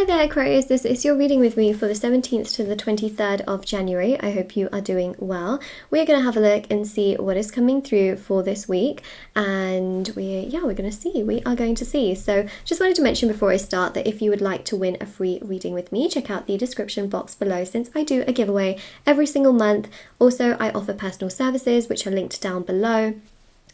Hi there Aquarius, this is your reading with me for the 17th to the 23rd of January. I hope you are doing well. We're going to have a look and see what is coming through for this week, and we are going to see. So just wanted to mention before I start that if you would like to win a free reading with me, check out the description box below since I do a giveaway every single month. Also, I offer personal services which are linked down below.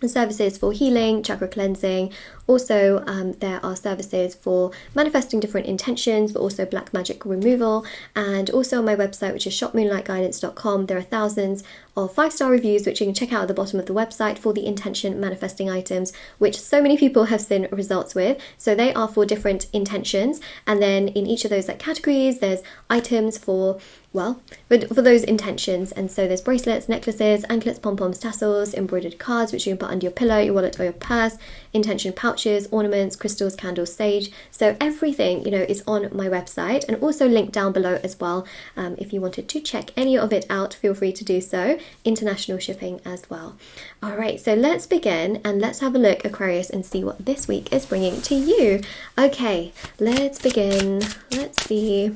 Services for healing, chakra cleansing. Also, there are services for manifesting different intentions, but also black magic removal. And also on my website, which is shopmoonlightguidance.com, there are thousands of 5-star reviews, which you can check out at the bottom of the website for the intention manifesting items, which so many people have seen results with. So they are for different intentions. And then in each of those categories, there's items for those intentions. And so there's bracelets, necklaces, anklets, pom-poms, tassels, embroidered cards, which you can put under your pillow, your wallet or your purse, intention pouches, ornaments, crystals, candles, sage. So everything, is on my website, and also linked down below as well. If you wanted to check any of it out, feel free to do so. International shipping as well. All right, so let's begin and let's have a look, Aquarius, and see what this week is bringing to you. Okay, let's begin. Let's see.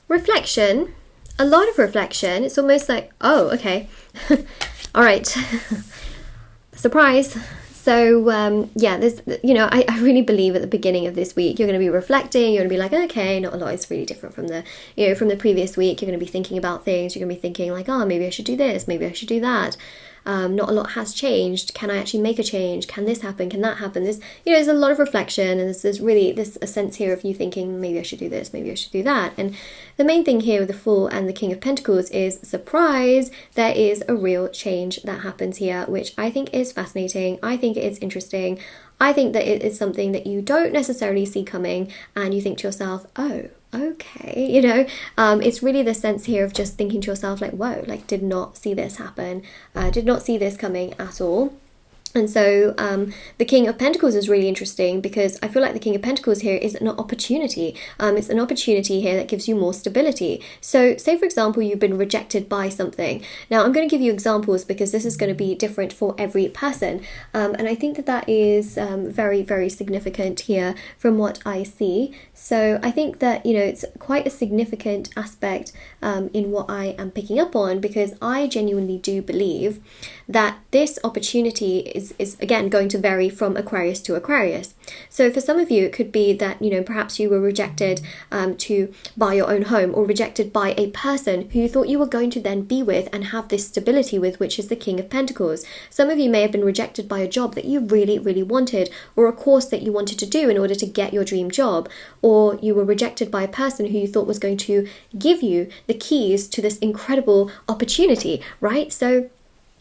Reflection, a lot of reflection. It's almost like, oh, okay. All right. Surprise. So, there's, I really believe at the beginning of this week, you're going to be reflecting, you're going to be like, okay, not a lot is really different from the previous week. You're going to be thinking about things, you're going to be thinking like, oh, maybe I should do this, maybe I should do that. Not a lot has changed. Can I actually make a change? Can this happen? Can that happen? There's a lot of reflection, and there's really a sense here of you thinking, maybe I should do this, maybe I should do that. And the main thing here with the Fool and the King of Pentacles is, surprise, there is a real change that happens here, which I think is fascinating. I think it is interesting. I think that it is something that you don't necessarily see coming, and you think to yourself, oh, okay, it's really the sense here of just thinking to yourself like, whoa, did not see this happen, did not see this coming at all. And so the King of Pentacles is really interesting because I feel like the King of Pentacles here is an opportunity. It's an opportunity here that gives you more stability. So say, for example, you've been rejected by something. Now, I'm going to give you examples because this is going to be different for every person. And I think that is very, very significant here from what I see. So I think that, it's quite a significant aspect in what I am picking up on, because I genuinely do believe that this opportunity is again going to vary from Aquarius to Aquarius. So for some of you, it could be that, perhaps you were rejected to buy your own home, or rejected by a person who you thought you were going to then be with and have this stability with, which is the King of Pentacles. Some of you may have been rejected by a job that you really, really wanted, or a course that you wanted to do in order to get your dream job, or you were rejected by a person who you thought was going to give you the keys to this incredible opportunity, right? So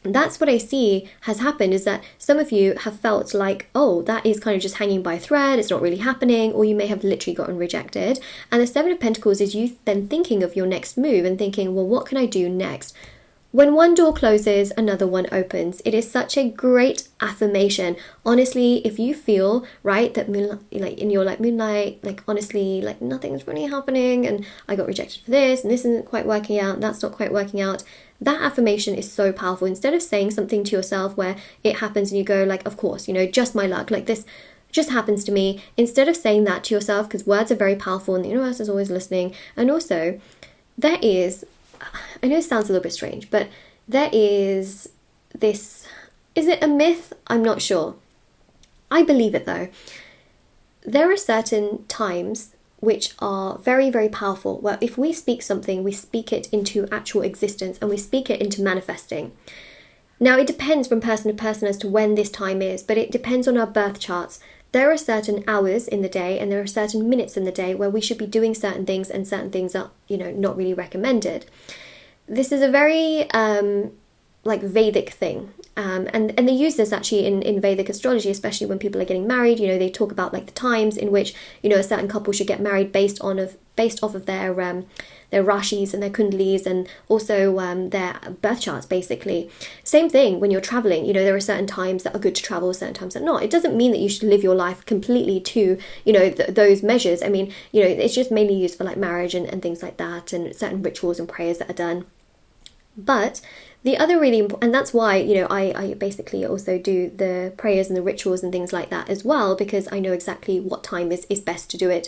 that's what I see has happened, is that some of you have felt like, oh, that is kind of just hanging by a thread, it's not really happening, or you may have literally gotten rejected. And the Seven of Pentacles is you then thinking of your next move and thinking, well, what can I do next? When one door closes, another one opens. It is such a great affirmation. Honestly, if you feel, right, that Moonlight, honestly, nothing's really happening, and I got rejected for this, and this isn't quite working out, that's not quite working out, that affirmation is so powerful. Instead of saying something to yourself where it happens and you go of course, just my luck, this just happens to me. Instead of saying that to yourself, because words are very powerful and the universe is always listening. And also, there is, I know it sounds a little bit strange, but there is this, is it a myth? I'm not sure. I believe it though. There are certain times which are very, very powerful, where if we speak something, we speak it into actual existence, and we speak it into manifesting. Now, it depends from person to person as to when this time is, but it depends on our birth charts. There are certain hours in the day, and there are certain minutes in the day where we should be doing certain things, and certain things are, not really recommended. This is a very Vedic thing. And they use this actually in Vedic astrology, especially when people are getting married. They talk about the times in which, a certain couple should get married based off of their rashis and their kundalis, and also their birth charts, basically. Same thing when you're traveling. There are certain times that are good to travel, certain times that are not. It doesn't mean that you should live your life completely to, those measures. I mean, it's just mainly used for marriage and things like that, and certain rituals and prayers that are done. But The other really important, and that's why, you know, I basically also do the prayers and the rituals and things like that as well, because I know exactly what time is best to do it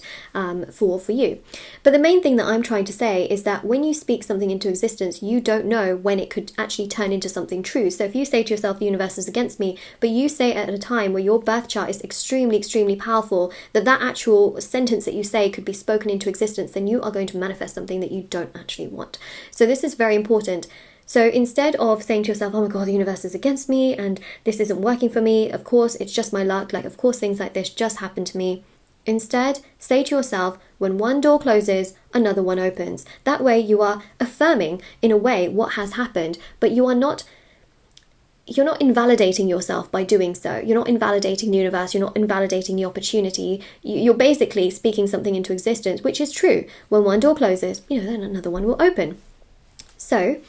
for you. But the main thing that I'm trying to say is that when you speak something into existence, you don't know when it could actually turn into something true. So if you say to yourself, the universe is against me, but you say it at a time where your birth chart is extremely, extremely powerful, that actual sentence that you say could be spoken into existence, then you are going to manifest something that you don't actually want. So this is very important. So instead of saying to yourself, oh my God, the universe is against me and this isn't working for me, of course, it's just my luck, like, of course, things like this just happen to me. Instead, say to yourself, when one door closes, another one opens. That way you are affirming, in a way, what has happened, but you're not invalidating yourself by doing so. You're not invalidating the universe. You're not invalidating the opportunity. You're basically speaking something into existence, which is true. When one door closes, you know, then another one will open. So,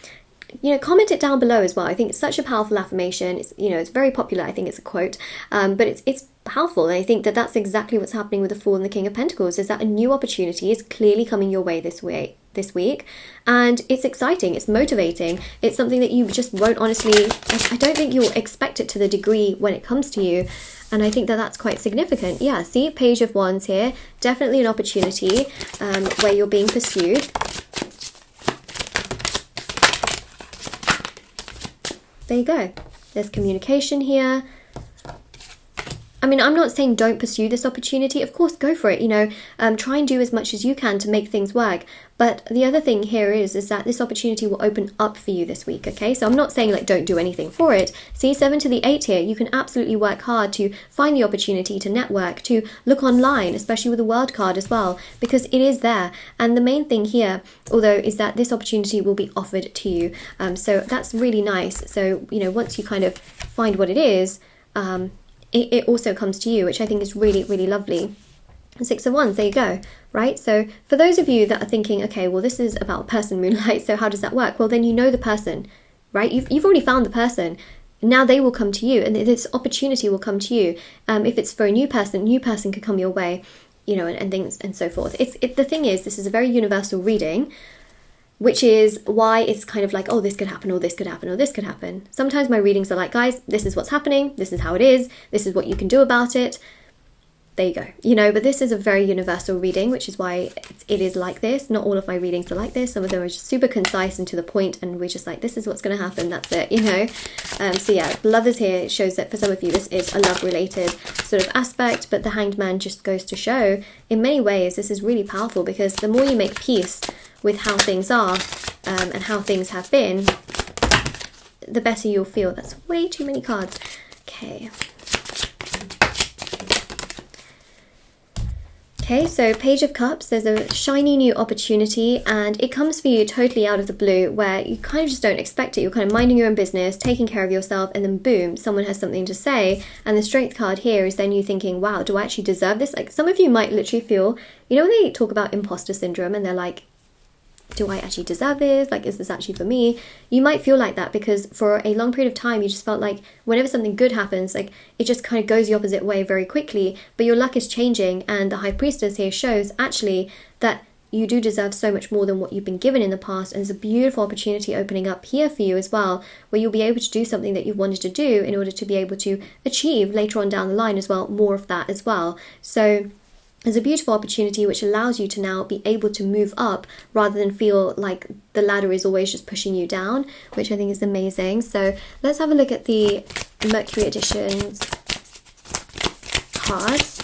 you know, comment it down below as well. I think it's such a powerful affirmation. It's, you know, it's very popular. I think it's a quote, but it's powerful. And I think that that's exactly what's happening with the Fool and the King of Pentacles, is that a new opportunity is clearly coming your way this week, and it's exciting, it's motivating, it's something that you just won't honestly, I don't think you'll expect it to the degree when it comes to you, and I think that that's quite significant. Yeah, see, Page of Wands here, definitely an opportunity where you're being pursued. There you go, there's communication here. I mean, I'm not saying don't pursue this opportunity. Of course, go for it, you know, try and do as much as you can to make things work. But the other thing here is that this opportunity will open up for you this week, okay? So I'm not saying, like, don't do anything for it. See, 7 to the 8 here, you can absolutely work hard to find the opportunity to network, to look online, especially with the World card as well, because it is there. And the main thing here, although, is that this opportunity will be offered to you. So that's really nice. So, you know, once you kind of find what it is, it also comes to you, which I think is really, really lovely. 6 of Wands, there you go, right? So for those of you that are thinking, okay, well, this is about person, Moonlight, so how does that work? Well, then you know the person, right? You've already found the person. Now they will come to you, and this opportunity will come to you. If it's for a new person could come your way, you know, and things and so forth. The thing is, this is a very universal reading, which is why it's kind of like, oh, this could happen, or this could happen, or this could happen. Sometimes my readings are like, guys, this is what's happening, this is how it is, this is what you can do about it. There you go, you know, but this is a very universal reading, which is why it is like this. Not all of my readings are like this. Some of them are just super concise and to the point, and we're just like, this is what's going to happen, that's it, you know. So yeah, Lovers here, it shows that for some of you this is a love-related sort of aspect, but the Hanged Man just goes to show, in many ways, this is really powerful, because the more you make peace with how things are and how things have been, the better you'll feel. That's way too many cards. Okay. Okay, so Page of Cups, there's a shiny new opportunity, and it comes for you totally out of the blue, where you kind of just don't expect it. You're kind of minding your own business, taking care of yourself, and then boom, someone has something to say. And the Strength card here is then you thinking, wow, do I actually deserve this? Like, some of you might literally feel, you know, when they talk about imposter syndrome and they're like, do I actually deserve this? Like, is this actually for me? You might feel like that because for a long period of time, you just felt like whenever something good happens, like it just kind of goes the opposite way very quickly, but your luck is changing. And the High Priestess here shows actually that you do deserve so much more than what you've been given in the past. And there's a beautiful opportunity opening up here for you as well, where you'll be able to do something that you wanted to do in order to be able to achieve later on down the line as well, more of that as well. So there's a beautiful opportunity which allows you to now be able to move up rather than feel like the ladder is always just pushing you down, which I think is amazing. So let's have a look at the Mercury Editions cards.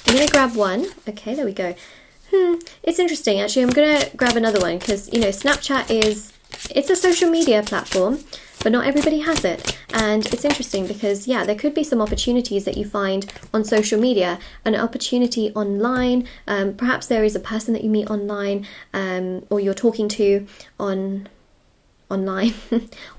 I'm going to grab one. Okay, there we go. It's interesting. Actually, I'm going to grab another one because, you know, Snapchat it's a social media platform, but not everybody has it. And it's interesting because, yeah, there could be some opportunities that you find on social media, an opportunity online. Perhaps there is a person that you meet online, or you're talking to online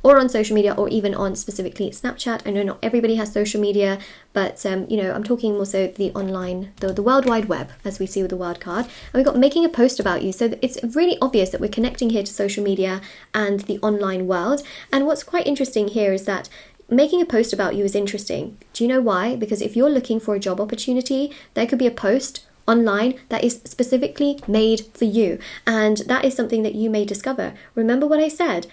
or on social media, or even on specifically Snapchat. I know not everybody has social media, but you know, I'm talking more so the online, the World Wide Web, as we see with the Wild card. And we've got making a post about you, so it's really obvious that we're connecting here to social media and the online world. And what's quite interesting here is that making a post about you is interesting. Do you know why? Because if you're looking for a job opportunity, there could be a post online that is specifically made for you, and that is something that you may discover. Remember what I said,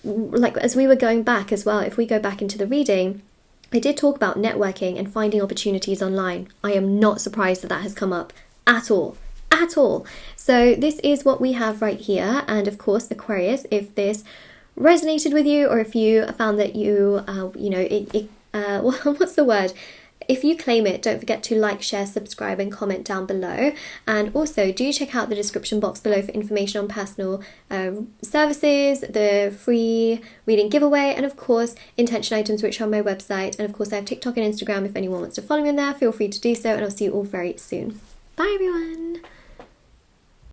like as we were going back as well, if we go back into the reading, I did talk about networking and finding opportunities online. I am not surprised that that has come up at all. At all. So this is what we have right here. And of course, Aquarius, if this resonated with you, or if you found that you, what's the word? If you claim it, don't forget to like, share, subscribe and comment down below. And also do check out the description box below for information on personal services, the free reading giveaway, and of course intention items, which are on my website. And of course I have TikTok and Instagram. If anyone wants to follow me on there, feel free to do so, and I'll see you all very soon. Bye everyone.